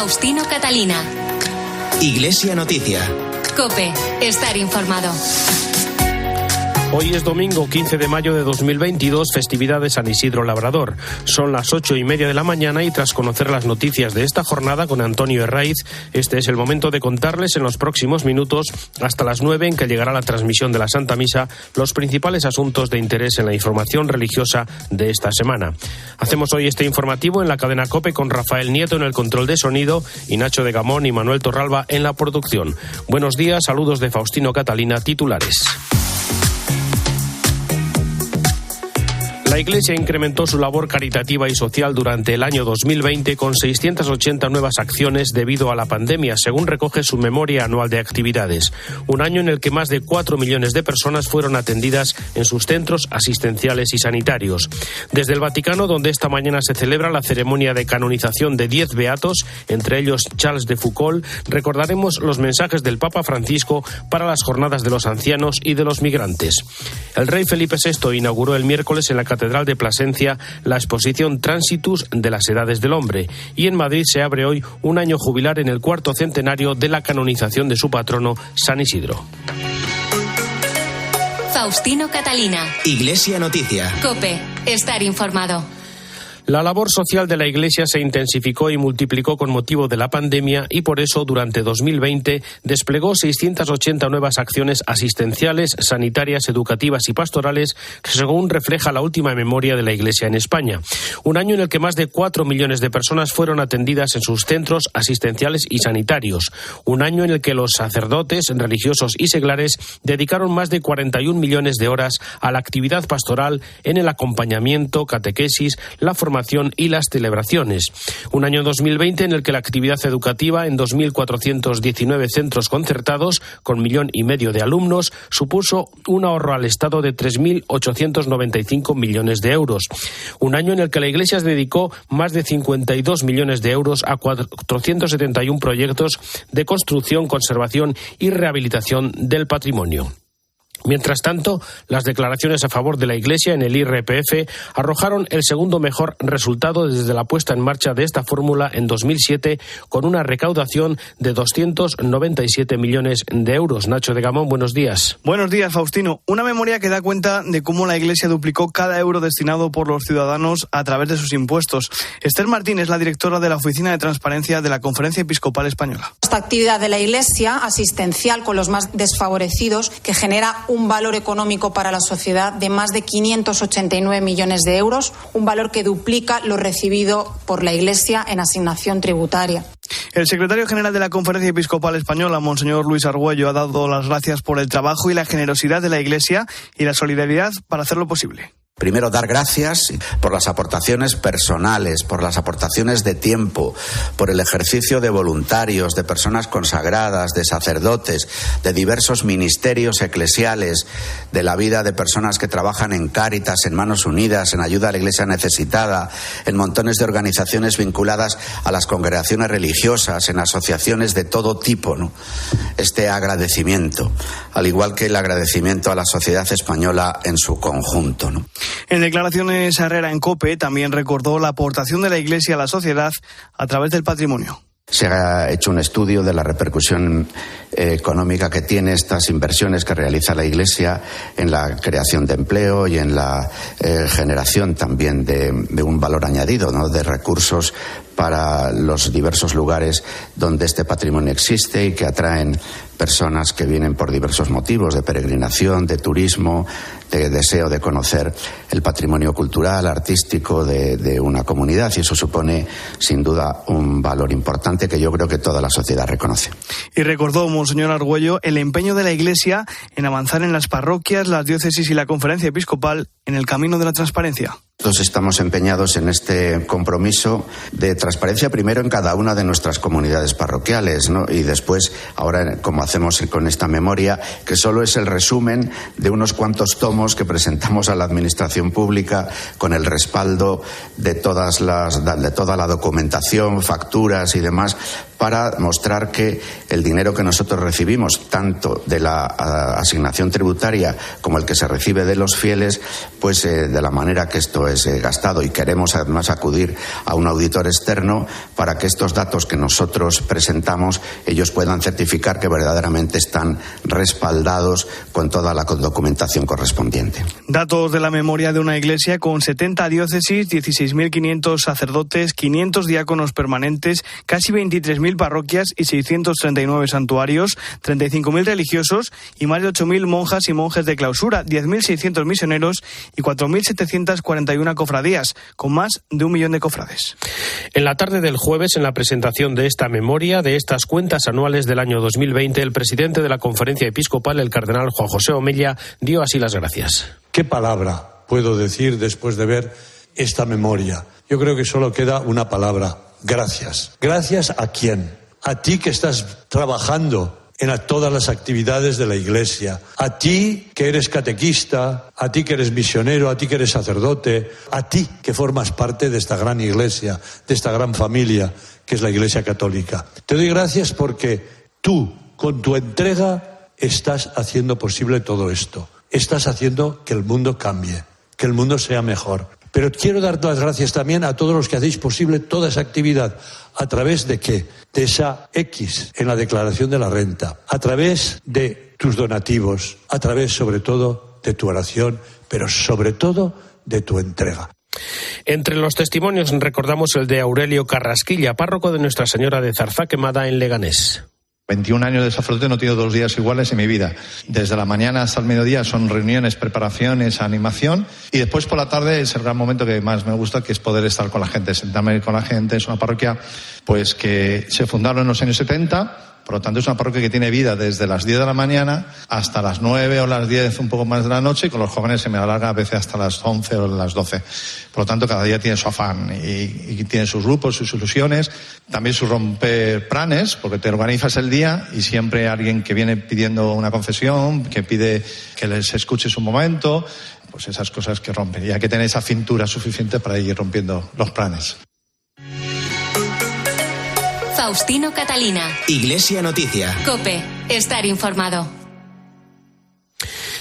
Faustino Catalina. Iglesia Noticia. COPE. Estar informado. Hoy es domingo 15 de mayo de 2022, festividad de San Isidro Labrador. Son las 8:30 de la mañana y tras conocer las noticias de esta jornada con Antonio Herraiz, este es el momento de contarles en los próximos minutos, hasta las 9 en que llegará la transmisión de la Santa Misa, los principales asuntos de interés en la información religiosa de esta semana. Hacemos hoy este informativo en la cadena COPE con Rafael Nieto en el control de sonido y Nacho de Gamón y Manuel Torralba en la producción. Buenos días, saludos de Faustino Catalina, titulares. La Iglesia incrementó su labor caritativa y social durante el año 2020 con 680 nuevas acciones debido a la pandemia, según recoge su memoria anual de actividades. Un año en el que más de 4 millones de personas fueron atendidas en sus centros asistenciales y sanitarios. Desde el Vaticano, donde esta mañana se celebra la ceremonia de canonización de 10 beatos, entre ellos Charles de Foucauld, recordaremos los mensajes del Papa Francisco para las jornadas de los ancianos y de los migrantes. El rey Felipe VI inauguró el miércoles en la Catedral de Plasencia la exposición Tránsitus de las Edades del Hombre, y en Madrid se abre hoy un año jubilar en el 4º centenario de la canonización de su patrono San Isidro. Faustino Catalina. Iglesia Noticia. COPE. Estar informado. La labor social de la Iglesia se intensificó y multiplicó con motivo de la pandemia y por eso durante 2020 desplegó 680 nuevas acciones asistenciales, sanitarias, educativas y pastorales, según refleja la última memoria de la Iglesia en España. Un año en el que más de 4 millones de personas fueron atendidas en sus centros asistenciales y sanitarios. Un año en el que los sacerdotes, religiosos y seglares dedicaron más de 41 millones de horas a la actividad pastoral en el acompañamiento, catequesis, la formación y las celebraciones. Un año 2020 en el que la actividad educativa en 2.419 centros concertados, con 1,5 millones de alumnos, supuso un ahorro al Estado de 3.895 millones de euros. Un año en el que la Iglesia dedicó más de 52 millones de euros a 471 proyectos de construcción, conservación y rehabilitación del patrimonio. Mientras tanto, las declaraciones a favor de la Iglesia en el IRPF arrojaron el segundo mejor resultado desde la puesta en marcha de esta fórmula en 2007, con una recaudación de 297 millones de euros. Nacho de Gamón, buenos días. Buenos días, Faustino. Una memoria que da cuenta de cómo la Iglesia duplicó cada euro destinado por los ciudadanos a través de sus impuestos. Esther Martín es la directora de la Oficina de Transparencia de la Conferencia Episcopal Española. Esta actividad de la Iglesia, asistencial con los más desfavorecidos, que genera un valor económico para la sociedad de más de 589 millones de euros, un valor que duplica lo recibido por la Iglesia en asignación tributaria. El secretario general de la Conferencia Episcopal Española, Monseñor Luis Argüello, ha dado las gracias por el trabajo y la generosidad de la Iglesia y la solidaridad para hacerlo posible. Primero, dar gracias por las aportaciones personales, por las aportaciones de tiempo, por el ejercicio de voluntarios, de personas consagradas, de sacerdotes, de diversos ministerios eclesiales, de la vida de personas que trabajan en Cáritas, en Manos Unidas, en ayuda a la Iglesia necesitada, en montones de organizaciones vinculadas a las congregaciones religiosas, en asociaciones de todo tipo, ¿no? Este agradecimiento, al igual que el agradecimiento a la sociedad española en su conjunto, ¿no? En declaraciones Herrera en COPE también recordó la aportación de la Iglesia a la sociedad a través del patrimonio. Se ha hecho un estudio de la repercusión económica que tiene estas inversiones que realiza la Iglesia en la creación de empleo y en la generación también de un valor añadido, ¿no?, de recursos para los diversos lugares donde este patrimonio existe y que atraen personas que vienen por diversos motivos, de peregrinación, de turismo, de deseo de conocer el patrimonio cultural, artístico de una comunidad, y eso supone sin duda un valor importante que yo creo que toda la sociedad reconoce. Y recordó Monseñor Argüello el empeño de la Iglesia en avanzar en las parroquias, las diócesis y la Conferencia Episcopal en el camino de la transparencia. Todos estamos empeñados en este compromiso de transparencia, primero en cada una de nuestras comunidades parroquiales, ¿no? Y después, ahora, como hacemos con esta memoria, que solo es el resumen de unos cuantos tomos que presentamos a la Administración Pública con el respaldo de toda la documentación, facturas y demás, para mostrar que el dinero que nosotros recibimos, tanto de la asignación tributaria como el que se recibe de los fieles, pues de la manera que esto es gastado. Y queremos además acudir a un auditor externo para que estos datos que nosotros presentamos, ellos puedan certificar que verdaderamente están respaldados con toda la documentación correspondiente. Datos de la memoria de una iglesia con 70 diócesis, 16.500 sacerdotes, 500 diáconos permanentes, casi 23.000 parroquias y 639 santuarios, 35.000 religiosos y más de 8.000 monjas y monjes de clausura, 10.600 misioneros y 4.741 cofradías, con más de 1 millón de cofrades. En la tarde del jueves, en la presentación de esta memoria, de estas cuentas anuales del año 2020, el presidente de la Conferencia Episcopal, el cardenal Juan José Omella, dio así las gracias. ¿Qué palabra puedo decir después de ver esta memoria? Yo creo que solo queda una palabra: gracias. ¿Gracias a quién? A ti que estás trabajando en todas las actividades de la Iglesia, a ti que eres catequista, a ti que eres misionero, a ti que eres sacerdote, a ti que formas parte de esta gran Iglesia, de esta gran familia que es la Iglesia Católica. Te doy gracias porque tú, con tu entrega, estás haciendo posible todo esto. Estás haciendo que el mundo cambie, que el mundo sea mejor. Pero quiero dar las gracias también a todos los que hacéis posible toda esa actividad. ¿A través de qué? De esa X en la declaración de la renta, a través de tus donativos, a través sobre todo de tu oración, pero sobre todo de tu entrega. Entre los testimonios recordamos el de Aurelio Carrasquilla, párroco de Nuestra Señora de Zarzaquemada en Leganés. 21 años de sacerdote, no he tenido 2 días iguales en mi vida. Desde la mañana hasta el mediodía son reuniones, preparaciones, animación, y después por la tarde es el gran momento que más me gusta, que es poder estar con la gente, sentarme con la gente. Es una parroquia pues que se fundaron en los años 70, por lo tanto es una parroquia que tiene vida desde las 10 de la mañana hasta las 9 o las 10, un poco más de la noche, y con los jóvenes se me alarga a veces hasta las 11 o las 12. Por lo tanto, cada día tiene su afán y tiene sus grupos, sus ilusiones, también su romper planes, porque te organizas el día y siempre hay alguien que viene pidiendo una confesión, que pide que les escuches un momento, pues esas cosas que rompen. Y hay que tener esa cintura suficiente para ir rompiendo los planes. Faustino Catalina. Iglesia Noticia. COPE. Estar informado.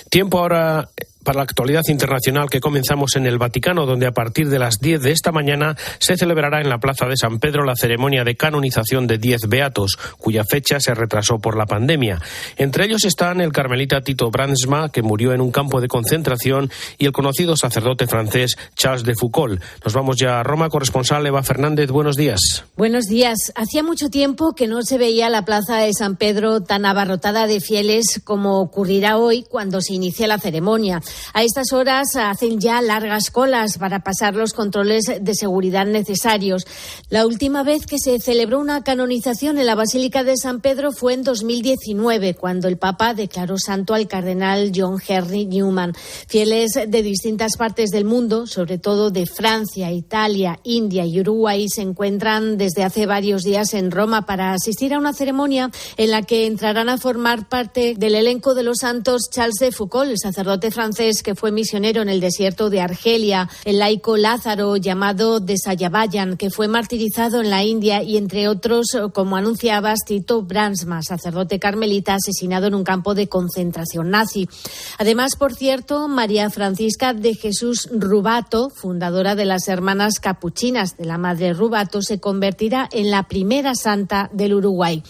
Tiempo ahora para la actualidad internacional, que comenzamos en el Vaticano, donde a partir de las 10 de esta mañana se celebrará en la Plaza de San Pedro la ceremonia de canonización de 10 beatos, cuya fecha se retrasó por la pandemia. Entre ellos están el carmelita Tito Brandsma, que murió en un campo de concentración, y el conocido sacerdote francés Charles de Foucauld. Nos vamos ya a Roma. Corresponsal Eva Fernández, buenos días. Buenos días. Hacía mucho tiempo que no se veía la Plaza de San Pedro tan abarrotada de fieles como ocurrirá hoy cuando se inicia la ceremonia. A estas horas hacen ya largas colas para pasar los controles de seguridad necesarios. La última vez que se celebró una canonización en la Basílica de San Pedro fue en 2019, cuando el Papa declaró santo al cardenal John Henry Newman. Fieles de distintas partes del mundo, sobre todo de Francia, Italia, India y Uruguay, se encuentran desde hace varios días en Roma para asistir a una ceremonia en la que entrarán a formar parte del elenco de los santos Charles de Foucauld, el sacerdote francés que fue misionero en el desierto de Argelia, el laico Lázaro llamado de Sayabayan, que fue martirizado en la India, y entre otros, como anunciabas, Tito Brandsma, sacerdote carmelita asesinado en un campo de concentración nazi. Además, por cierto, María Francisca de Jesús Rubato, fundadora de las Hermanas Capuchinas de la Madre Rubato, se convertirá en la primera santa del Uruguay.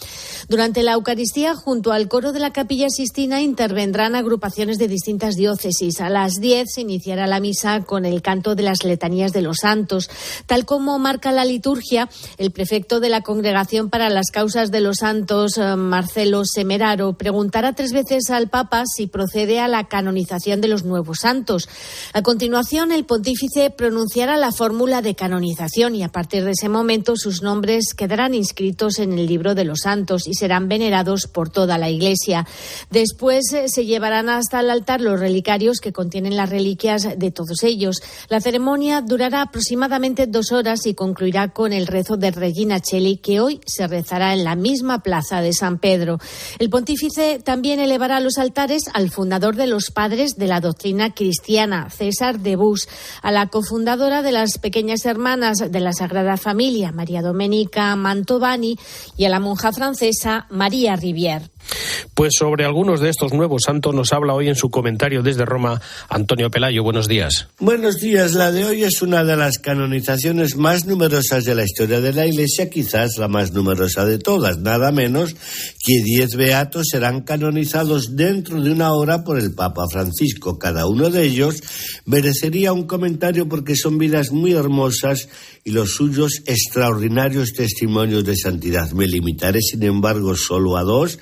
Durante la Eucaristía, junto al coro de la Capilla Sistina, intervendrán agrupaciones de distintas diócesis. A las 10 se iniciará la misa con el canto de las letanías de los santos. Tal como marca la liturgia, el prefecto de la Congregación para las Causas de los Santos, Marcelo Semeraro, preguntará 3 veces al Papa si procede a la canonización de los nuevos santos. A continuación, el pontífice pronunciará la fórmula de canonización y a partir de ese momento sus nombres quedarán inscritos en el libro de los santos y serán venerados por toda la Iglesia. Después se llevarán hasta el altar los relicarios cirios que contienen las reliquias de todos ellos. La ceremonia durará aproximadamente 2 horas y concluirá con el rezo de Regina Coeli, que hoy se rezará en la misma plaza de San Pedro. El pontífice también elevará a los altares al fundador de los Padres de la Doctrina Cristiana, César de Bus, a la cofundadora de las Pequeñas Hermanas de la Sagrada Familia, María Domenica Mantovani, y a la monja francesa María Rivière. Pues sobre algunos de estos nuevos santos nos habla hoy en su comentario desde Roma Antonio Pelayo. Buenos días. Buenos días. La de hoy es una de las canonizaciones más numerosas de la historia de la Iglesia, quizás la más numerosa de todas. Nada menos que 10 beatos serán canonizados dentro de una hora por el Papa Francisco. Cada uno de ellos merecería un comentario porque son vidas muy hermosas y los suyos extraordinarios testimonios de santidad. Me limitaré, sin embargo, solo a 2.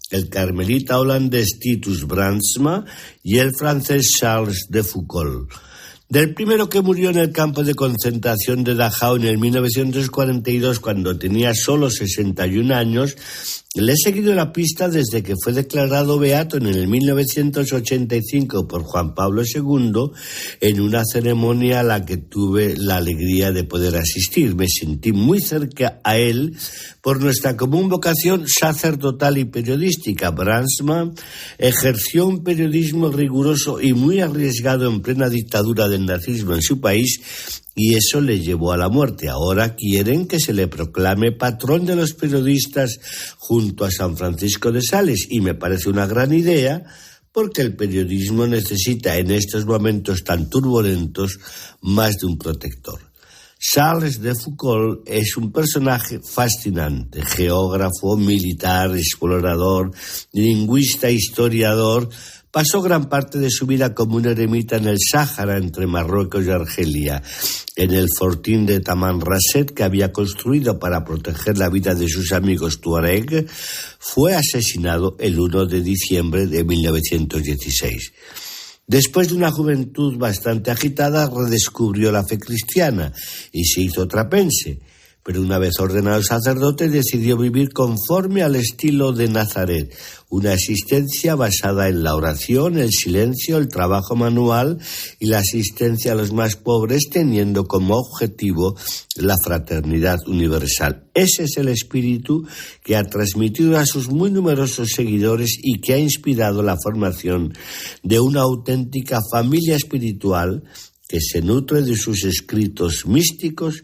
El carmelita holandés Titus Brandsma y el francés Charles de Foucauld. Del primero, que murió en el campo de concentración de Dachau en el 1942, cuando tenía solo 61 años, le he seguido la pista desde que fue declarado beato en el 1985 por Juan Pablo II en una ceremonia a la que tuve la alegría de poder asistir. Me sentí muy cerca a él por nuestra común vocación sacerdotal y periodística. Brandsma ejerció un periodismo riguroso y muy arriesgado en plena dictadura del nazismo en su país, y eso le llevó a la muerte. Ahora quieren que se le proclame patrón de los periodistas junto a San Francisco de Sales, y me parece una gran idea porque el periodismo necesita en estos momentos tan turbulentos más de un protector. Charles de Foucauld es un personaje fascinante, geógrafo, militar, explorador, lingüista, historiador. Pasó gran parte de su vida como un eremita en el Sáhara, entre Marruecos y Argelia. En el fortín de Tamanrasset, que había construido para proteger la vida de sus amigos tuareg, fue asesinado el 1 de diciembre de 1916. Después de una juventud bastante agitada, redescubrió la fe cristiana y se hizo trapense. Pero una vez ordenado sacerdote decidió vivir conforme al estilo de Nazaret, una existencia basada en la oración, el silencio, el trabajo manual y la asistencia a los más pobres, teniendo como objetivo la fraternidad universal. Ese es el espíritu que ha transmitido a sus muy numerosos seguidores y que ha inspirado la formación de una auténtica familia espiritual que se nutre de sus escritos místicos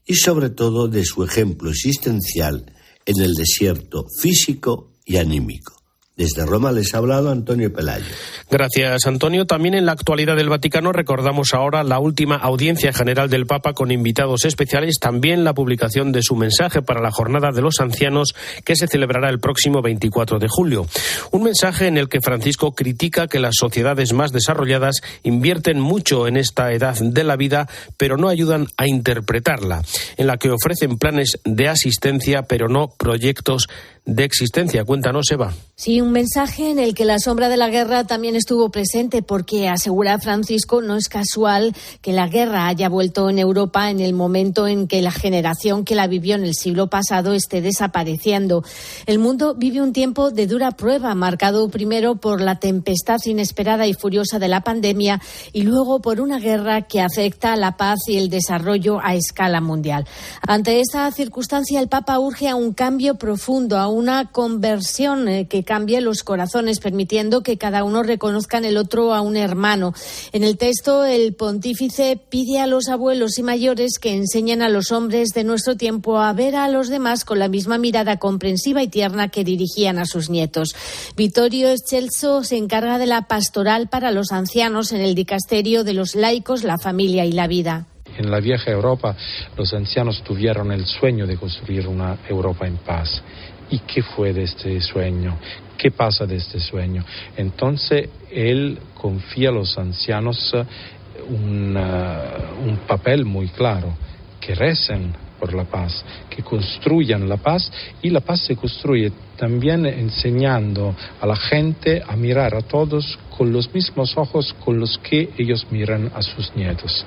y sobre todo de su ejemplo existencial en el desierto físico y anímico. Desde Roma les ha hablado Antonio Pelayo. Gracias, Antonio. También en la actualidad del Vaticano recordamos ahora la última audiencia general del Papa con invitados especiales, también la publicación de su mensaje para la Jornada de los Ancianos, que se celebrará el próximo 24 de julio. Un mensaje en el que Francisco critica que las sociedades más desarrolladas invierten mucho en esta edad de la vida, pero no ayudan a interpretarla, en la que ofrecen planes de asistencia, pero no proyectos de existencia. Cuéntanos, Eva. Sí, un mensaje en el que la sombra de la guerra también estuvo presente, porque, asegura Francisco, no es casual que la guerra haya vuelto en Europa en el momento en que la generación que la vivió en el siglo pasado esté desapareciendo. El mundo vive un tiempo de dura prueba, marcado primero por la tempestad inesperada y furiosa de la pandemia y luego por una guerra que afecta a la paz y el desarrollo a escala mundial. Ante esta circunstancia, el Papa urge a un cambio profundo, a una conversión que cambie los corazones, permitiendo que cada uno reconozca en el otro a un hermano. En el texto, el pontífice pide a los abuelos y mayores que enseñen a los hombres de nuestro tiempo a ver a los demás con la misma mirada comprensiva y tierna que dirigían a sus nietos. Vittorio Excelso se encarga de la pastoral para los ancianos en el dicasterio de los laicos, la familia y la vida. En la vieja Europa, los ancianos tuvieron el sueño de construir una Europa en paz. ¿Y qué fue de este sueño? ¿Qué pasa de este sueño? Entonces, él confía a los ancianos un papel muy claro, que recen por la paz, que construyan la paz, y la paz se construye también enseñando a la gente a mirar a todos con los mismos ojos con los que ellos miran a sus nietos.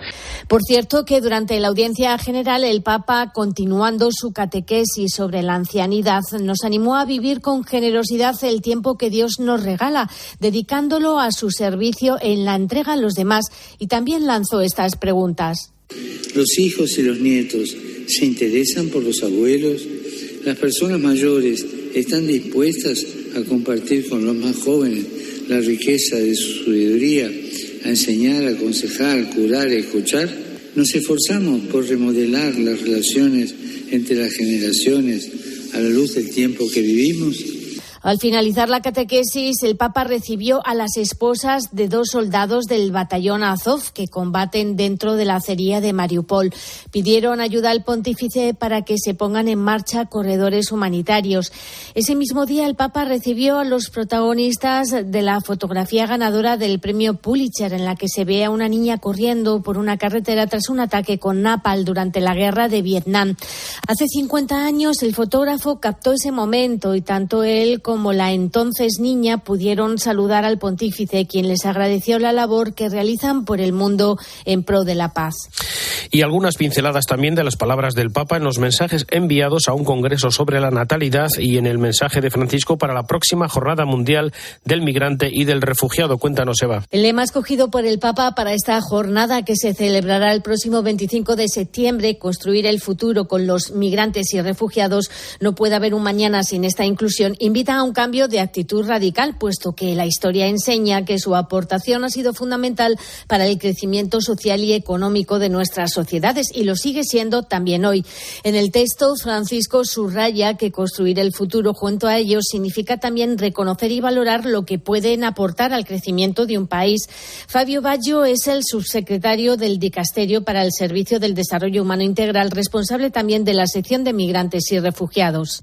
Por cierto, que durante la audiencia general el Papa, continuando su catequesis sobre la ancianidad, nos animó a vivir con generosidad el tiempo que Dios nos regala, dedicándolo a su servicio en la entrega a los demás, y también lanzó estas preguntas. ¿Los hijos y los nietos se interesan por los abuelos? ¿Las personas mayores están dispuestas a compartir con los más jóvenes la riqueza de su sabiduría, a enseñar, a aconsejar, curar, a escuchar? ¿Nos esforzamos por remodelar las relaciones entre las generaciones a la luz del tiempo que vivimos? Al finalizar la catequesis, el Papa recibió a las esposas de 2 soldados del batallón Azov que combaten dentro de la acería de Mariupol. Pidieron ayuda al pontífice para que se pongan en marcha corredores humanitarios. Ese mismo día, el Papa recibió a los protagonistas de la fotografía ganadora del premio Pulitzer, en la que se ve a una niña corriendo por una carretera tras un ataque con napalm durante la guerra de Vietnam. Hace 50 años, el fotógrafo captó ese momento y tanto él como la entonces niña pudieron saludar al pontífice, quien les agradeció la labor que realizan por el mundo en pro de la paz. Y algunas pinceladas también de las palabras del Papa en los mensajes enviados a un congreso sobre la natalidad y en el mensaje de Francisco para la próxima Jornada Mundial del Migrante y del Refugiado. Cuéntanos, Eva. El lema escogido por el Papa para esta jornada, que se celebrará el próximo 25 de septiembre, construir el futuro con los migrantes y refugiados, no puede haber un mañana sin esta inclusión, invita a un cambio de actitud radical, puesto que la historia enseña que su aportación ha sido fundamental para el crecimiento social y económico de nuestras sociedades, y lo sigue siendo también hoy. En el texto, Francisco subraya que construir el futuro junto a ellos significa también reconocer y valorar lo que pueden aportar al crecimiento de un país. Fabio Baggio es el subsecretario del Dicasterio para el Servicio del Desarrollo Humano Integral, responsable también de la sección de migrantes y refugiados.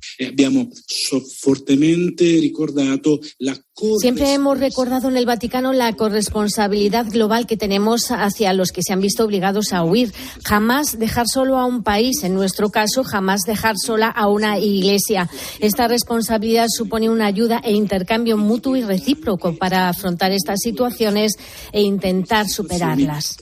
Siempre hemos recordado en el Vaticano la corresponsabilidad global que tenemos hacia los que se han visto obligados a huir. Jamás dejar solo a un país, en nuestro caso, jamás dejar sola a una iglesia. Esta responsabilidad supone una ayuda e intercambio mutuo y recíproco para afrontar estas situaciones e intentar superarlas.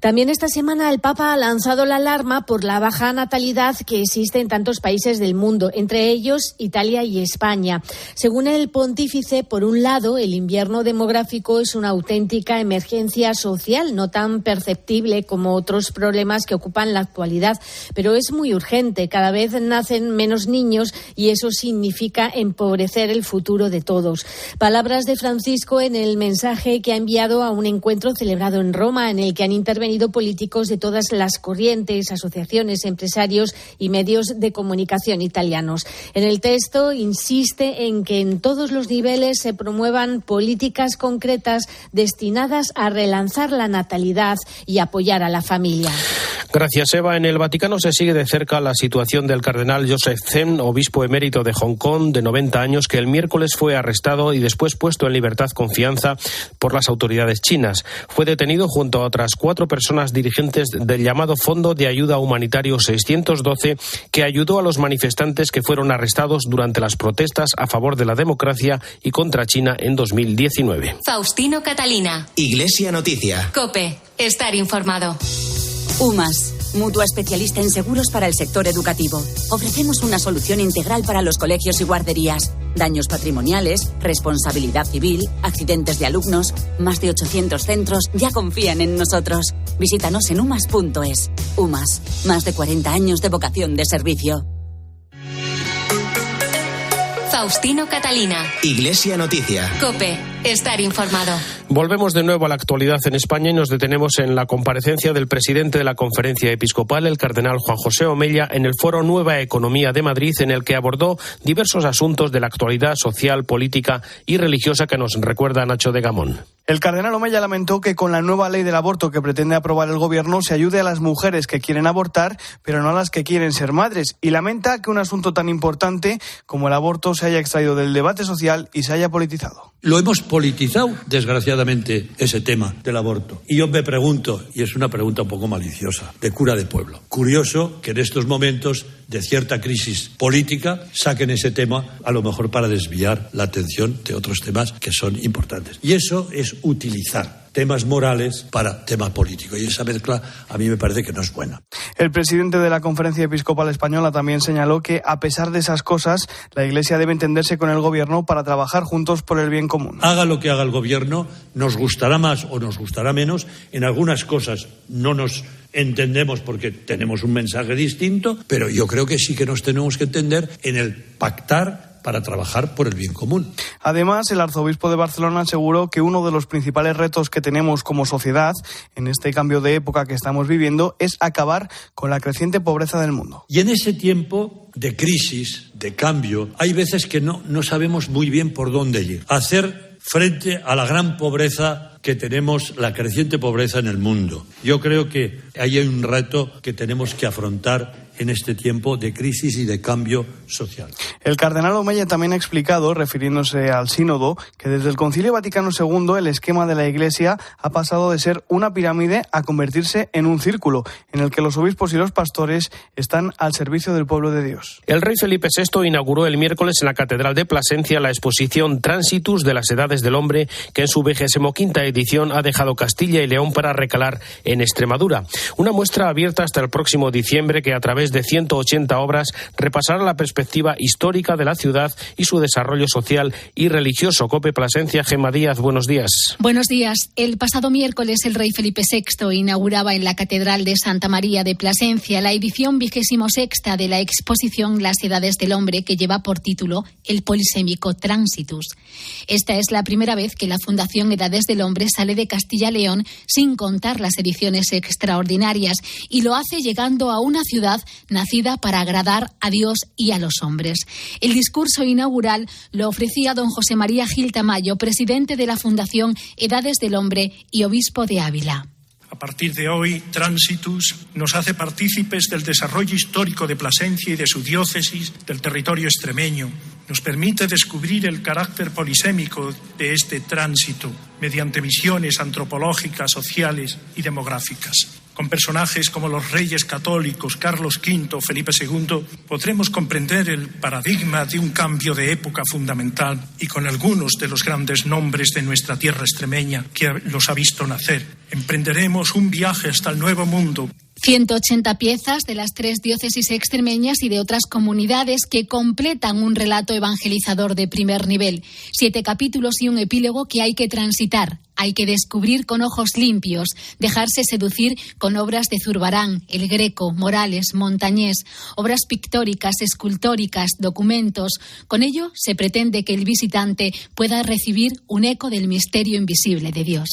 También esta semana el Papa ha lanzado la alarma por la baja natalidad que existe en tantos países del mundo, entre ellos Italia y España. Según el pontífice, por un lado, el invierno demográfico es una auténtica emergencia social, no tan perceptible como otros problemas que ocupan la actualidad, pero es muy urgente. Cada vez nacen menos niños y eso significa empobrecer el futuro de todos. Palabras de Francisco en el mensaje que ha enviado a un encuentro celebrado en Roma, en el que han intervenido políticos de todas las corrientes, asociaciones, empresarios y medios de comunicación italianos. En el texto insiste en que en todos los niveles se promuevan políticas concretas destinadas a relanzar la natalidad y apoyar a la familia. Gracias, Eva. En el Vaticano se sigue de cerca la situación del cardenal Joseph Zen, obispo emérito de Hong Kong, de 90 años, que el miércoles fue arrestado y después puesto en libertad con fianza por las autoridades chinas. Fue detenido junto a otras 4 personas dirigentes del llamado Fondo de Ayuda Humanitario 612, que ayudó a los manifestantes que fueron arrestados durante las protestas a favor de la democracia y contra China en 2019. Faustino Catalina. Iglesia Noticia. COPE. Estar informado. UMAS, mutua especialista en seguros para el sector educativo. Ofrecemos una solución integral para los colegios y guarderías. Daños patrimoniales, responsabilidad civil, accidentes de alumnos. Más de 800 centros ya confían en nosotros. Visítanos en umas.es. UMAS, más de 40 años de vocación de servicio. Faustino Catalina. Iglesia Noticia. COPE. Estar informado. Volvemos de nuevo a la actualidad en España y nos detenemos en la comparecencia del presidente de la Conferencia Episcopal, el cardenal Juan José Omella, en el Foro Nueva Economía de Madrid, en el que abordó diversos asuntos de la actualidad social, política y religiosa que nos recuerda Nacho de Gamón. El cardenal Omeya lamentó que con la nueva ley del aborto que pretende aprobar el gobierno se ayude a las mujeres que quieren abortar, pero no a las que quieren ser madres, y lamenta que un asunto tan importante como el aborto se haya extraído del debate social y se haya politizado. Lo hemos politizado, desgraciadamente, ese tema del aborto. Y yo me pregunto, y es una pregunta un poco maliciosa, de cura de pueblo. Curioso que en estos momentos de cierta crisis política saquen ese tema, a lo mejor para desviar la atención de otros temas que son importantes. Y eso es utilizar temas morales para tema político. Y esa mezcla a mí me parece que no es buena. El presidente de la Conferencia Episcopal Española también señaló que, a pesar de esas cosas, la Iglesia debe entenderse con el gobierno para trabajar juntos por el bien común. Haga lo que haga el gobierno, nos gustará más o nos gustará menos. En algunas cosas no nos entendemos porque tenemos un mensaje distinto, pero yo creo que sí que nos tenemos que entender en el pactar para trabajar por el bien común. Además, el arzobispo de Barcelona aseguró que uno de los principales retos que tenemos como sociedad en este cambio de época que estamos viviendo es acabar con la creciente pobreza del mundo. Y en ese tiempo de crisis, de cambio, hay veces que no sabemos muy bien por dónde ir. Hacer frente a la gran pobreza que tenemos, la creciente pobreza en el mundo. Yo creo que ahí hay un reto que tenemos que afrontar en este tiempo de crisis y de cambio social. El cardenal Omeya también ha explicado, refiriéndose al sínodo, que desde el Concilio Vaticano II el esquema de la Iglesia ha pasado de ser una pirámide a convertirse en un círculo, en el que los obispos y los pastores están al servicio del pueblo de Dios. El rey Felipe VI inauguró el miércoles en la Catedral de Plasencia la exposición Tránsitus de las Edades del Hombre, que en su 25ª edición ha dejado Castilla y León para recalar en Extremadura. Una muestra abierta hasta el próximo diciembre que, a través de 180 obras, repasará la perspectiva histórica de la ciudad y su desarrollo social y religioso. COPE Plasencia, Gemma Díaz, buenos días. Buenos días. El pasado miércoles el rey Felipe VI inauguraba en la Catedral de Santa María de Plasencia la edición 26ª de la exposición Las Edades del Hombre, que lleva por título El polisémico Tránsitus. Esta es la primera vez que la Fundación Edades del Hombre sale de Castilla y León sin contar las ediciones extraordinarias, y lo hace llegando a una ciudad nacida para agradar a Dios y a los hombres. El discurso inaugural lo ofrecía don José María Gil Tamayo, presidente de la Fundación Edades del Hombre y obispo de Ávila. A partir de hoy, Tránsitus nos hace partícipes del desarrollo histórico de Plasencia y de su diócesis, del territorio extremeño. Nos permite descubrir el carácter polisémico de este tránsito mediante visiones antropológicas, sociales y demográficas. Con personajes como los reyes católicos Carlos V, Felipe II, podremos comprender el paradigma de un cambio de época fundamental, y con algunos de los grandes nombres de nuestra tierra extremeña que los ha visto nacer. Emprenderemos un viaje hasta el Nuevo Mundo. 180 piezas de las 3 diócesis extremeñas y de otras comunidades que completan un relato evangelizador de primer nivel. 7 capítulos y un epílogo que hay que transitar. Hay que descubrir con ojos limpios, dejarse seducir con obras de Zurbarán, El Greco, Morales, Montañés, obras pictóricas, escultóricas, documentos. Con ello se pretende que el visitante pueda recibir un eco del misterio invisible de Dios.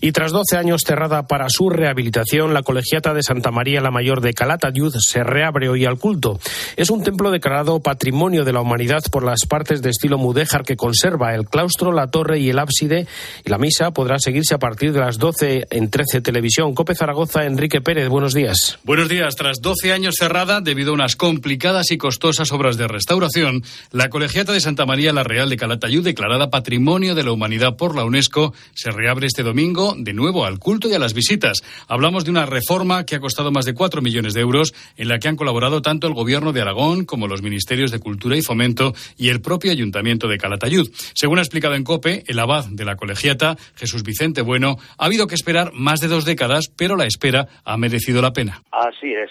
Y tras 12 años cerrada para su rehabilitación, la Colegiata de Santa María la Mayor de Calatayud se reabre hoy al culto. Es un templo declarado Patrimonio de la Humanidad por las partes de estilo mudéjar que conserva el claustro, la torre y el ábside, y la misa podrá seguirse a partir de las 12 en 13 Televisión. COPE Zaragoza, Enrique Pérez, buenos días. Buenos días. Tras 12 años cerrada, debido a unas complicadas y costosas obras de restauración, la Colegiata de Santa María la Real de Calatayud, declarada Patrimonio de la Humanidad por la UNESCO, se reabre este domingo de nuevo al culto y a las visitas. Hablamos de una reforma que ha costado más de 4 millones de euros, en la que han colaborado tanto el Gobierno de Aragón como los Ministerios de Cultura y Fomento y el propio Ayuntamiento de Calatayud. Según ha explicado en COPE, el abad de la Colegiata, Jesús Vicente Bueno, ha habido que esperar más de 2 décadas, pero la espera ha merecido la pena. Así es.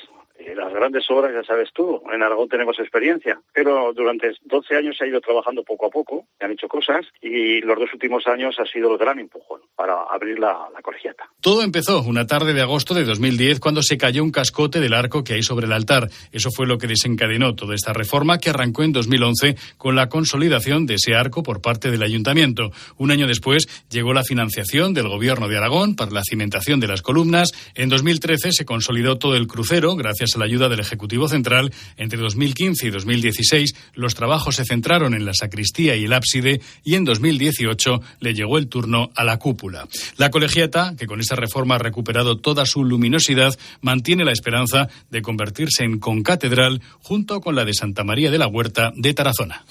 Las grandes obras, ya sabes tú, en Aragón tenemos experiencia, pero durante 12 años se ha ido trabajando poco a poco, se han hecho cosas, y los 2 últimos años ha sido el gran empujón para abrir la colegiata. Todo empezó una tarde de agosto de 2010 cuando se cayó un cascote del arco que hay sobre el altar. Eso fue lo que desencadenó toda esta reforma que arrancó en 2011 con la consolidación de ese arco por parte del Ayuntamiento. Un año después llegó la financiación del Gobierno de Aragón para la cimentación de las columnas. En 2013 se consolidó todo el crucero gracias a la ayuda del Ejecutivo Central. Entre 2015 y 2016 los trabajos se centraron en la sacristía y el ábside y en 2018 le llegó el turno a la cúpula. La colegiata, que con esta reforma ha recuperado toda su luminosidad, mantiene la esperanza de convertirse en concatedral junto con la de Santa María de la Huerta de Tarazona.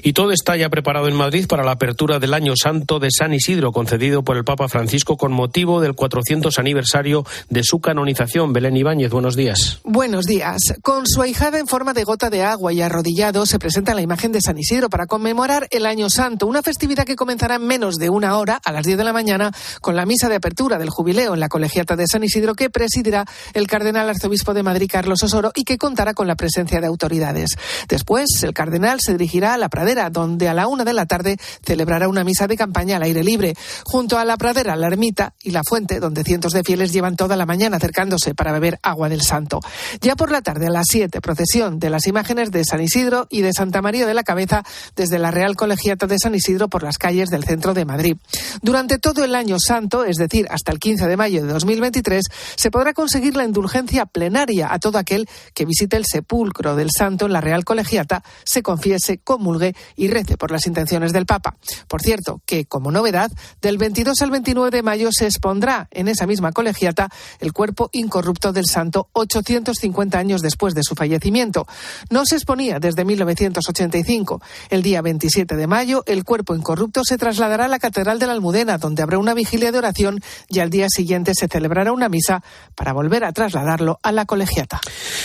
Y todo está ya preparado en Madrid para la apertura del Año Santo de San Isidro, concedido por el Papa Francisco con motivo del 400 aniversario de su canonización. Belén Ibáñez, buenos días. Buenos días. Con su ahijada en forma de gota de agua y arrodillado se presenta la imagen de San Isidro para conmemorar el Año Santo, una festividad que comenzará en menos de una hora, a las 10 de la mañana, con la misa de apertura del jubileo en la colegiata de San Isidro que presidirá el cardenal arzobispo de Madrid, Carlos Osoro, y que contará con la presencia de autoridades. Después, el cardenal se dirigirá a la Pradera, donde a la 1 de la tarde celebrará una misa de campaña al aire libre. Junto a la Pradera, la ermita y la fuente, donde cientos de fieles llevan toda la mañana acercándose para beber agua del Santo. Ya por la tarde, a las 7, procesión de las imágenes de San Isidro y de Santa María de la Cabeza desde la Real Colegiata de San Isidro por las calles del centro de Madrid. Durante todo el Año Santo, es decir, hasta el 15 de mayo de 2023, se podrá conseguir la indulgencia plenaria a todo aquel que visite el sepulcro del santo en la Real Colegiata, se confiese, comulgue y rece por las intenciones del Papa. Por cierto, que como novedad, del 22 al 29 de mayo se expondrá en esa misma colegiata el cuerpo incorrupto del santo 850 años después de su fallecimiento. No se exponía desde 1985. El día 27 de mayo, el cuerpo incorrupto se trasladará a la Catedral de la Almudena, donde habrá una vigilia de oración y al día siguiente se celebrará una misa para volver a trasladarlo a la colegiata.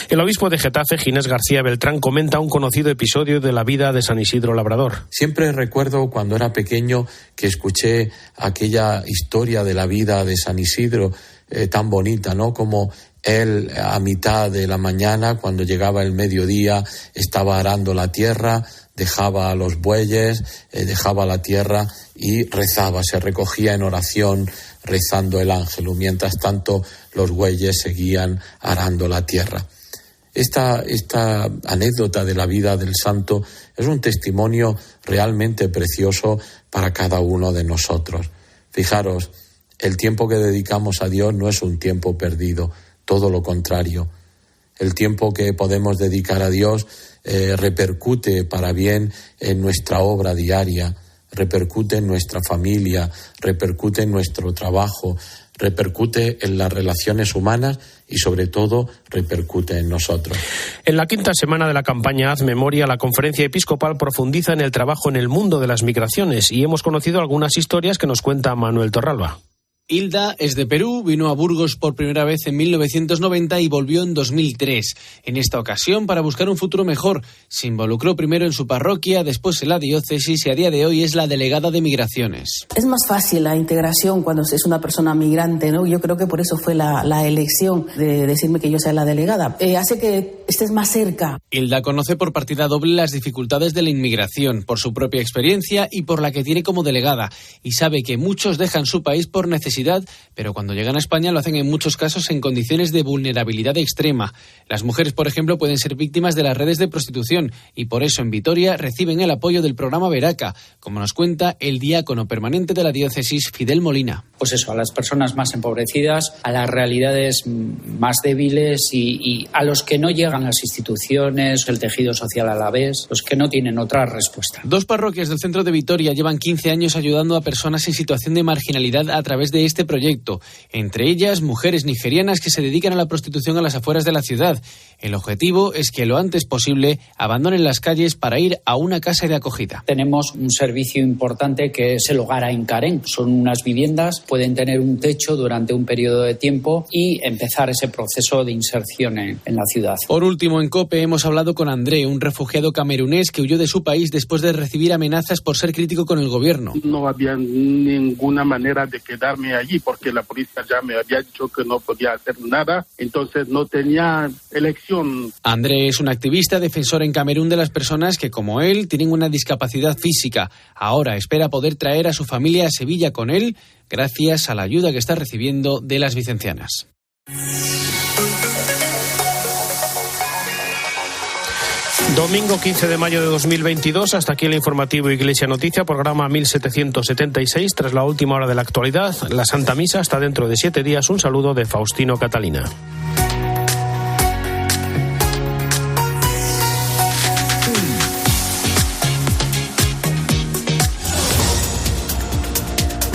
El obispo de Getafe, Ginés García Beltrán, comenta un conocido episodio de la vida de San Isidro Labrador. Siempre recuerdo cuando era pequeño que escuché aquella historia de la vida de San Isidro tan bonita, ¿no? Como él a mitad de la mañana, cuando llegaba el mediodía, estaba arando la tierra, dejaba a los bueyes, dejaba la tierra y rezaba, se recogía en oración rezando el Ángelus. Mientras tanto, los bueyes seguían arando la tierra. Esta anécdota de la vida del santo es un testimonio realmente precioso para cada uno de nosotros. Fijaros, el tiempo que dedicamos a Dios no es un tiempo perdido, todo lo contrario. El tiempo que podemos dedicar a Dios repercute para bien en nuestra obra diaria, repercute en nuestra familia, repercute en nuestro trabajo, repercute en las relaciones humanas y sobre todo repercute en nosotros. En la quinta semana de la campaña Haz Memoria, la Conferencia Episcopal profundiza en el trabajo en el mundo de las migraciones y hemos conocido algunas historias que nos cuenta Manuel Torralba. Hilda es de Perú, vino a Burgos por primera vez en 1990 y volvió en 2003. En esta ocasión, para buscar un futuro mejor, se involucró primero en su parroquia, después en la diócesis y a día de hoy es la delegada de migraciones. Es más fácil la integración cuando es una persona migrante, ¿no? Yo creo que por eso fue la elección de decirme que yo sea la delegada. Hace que estés más cerca. Hilda conoce por partida doble las dificultades de la inmigración, por su propia experiencia y por la que tiene como delegada, y sabe que muchos dejan su país por necesidad, pero cuando llegan a España lo hacen en muchos casos en condiciones de vulnerabilidad extrema. Las mujeres, por ejemplo, pueden ser víctimas de las redes de prostitución y por eso en Vitoria reciben el apoyo del programa Veraca, como nos cuenta el diácono permanente de la diócesis, Fidel Molina. Pues eso, a las personas más empobrecidas, a las realidades más débiles y a los que no llegan las instituciones, el tejido social a la vez, los que no tienen otra respuesta. 2 parroquias del centro de Vitoria llevan 15 años ayudando a personas en situación de marginalidad a través de este proyecto, entre ellas mujeres nigerianas que se dedican a la prostitución a las afueras de la ciudad. El objetivo es que lo antes posible abandonen las calles para ir a una casa de acogida. Tenemos un servicio importante que es el Hogar Aincarén. Son unas viviendas, pueden tener un techo durante un periodo de tiempo y empezar ese proceso de inserción en la ciudad. Por último, en COPE hemos hablado con André, un refugiado camerunés que huyó de su país después de recibir amenazas por ser crítico con el gobierno. No había ninguna manera de quedarme allí porque la policía ya me había dicho que no podía hacer nada, entonces no tenía elección. André es un activista defensor en Camerún de las personas que, como él, tienen una discapacidad física. Ahora espera poder traer a su familia a Sevilla con él gracias a la ayuda que está recibiendo de las vicencianas. Domingo 15 de mayo de 2022, hasta aquí el informativo Iglesia Noticia, programa 1776, tras la última hora de la actualidad, la Santa Misa hasta dentro de 7 días. Un saludo de Faustino Catalina.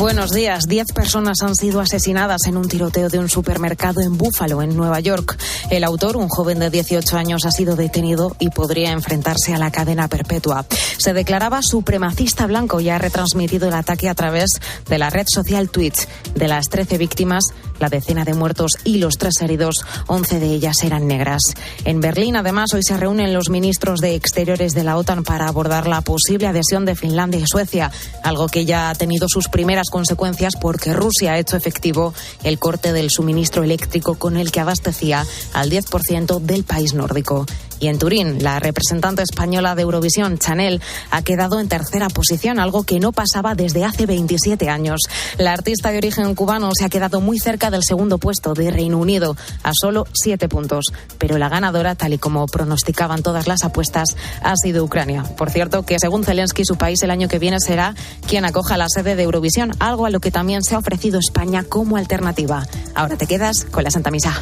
Buenos días. 10 personas han sido asesinadas en un tiroteo de un supermercado en Buffalo, en Nueva York. El autor, un joven de 18 años, ha sido detenido y podría enfrentarse a la cadena perpetua. Se declaraba supremacista blanco y ha retransmitido el ataque a través de la red social Twitch. De las 13 víctimas, la decena de muertos y los 3 heridos, 11 de ellas eran negras. En Berlín, además, hoy se reúnen los ministros de Exteriores de la OTAN para abordar la posible adhesión de Finlandia y Suecia, algo que ya ha tenido sus primeras consecuencias porque Rusia ha hecho efectivo el corte del suministro eléctrico con el que abastecía al 10% del país nórdico. Y en Turín, la representante española de Eurovisión, Chanel, ha quedado en tercera posición, algo que no pasaba desde hace 27 años. La artista de origen cubano se ha quedado muy cerca del segundo puesto de Reino Unido, a solo 7 puntos. Pero la ganadora, tal y como pronosticaban todas las apuestas, ha sido Ucrania. Por cierto, que según Zelensky, su país el año que viene será quien acoja la sede de Eurovisión, algo a lo que también se ha ofrecido España como alternativa. Ahora te quedas con la Santa Misa.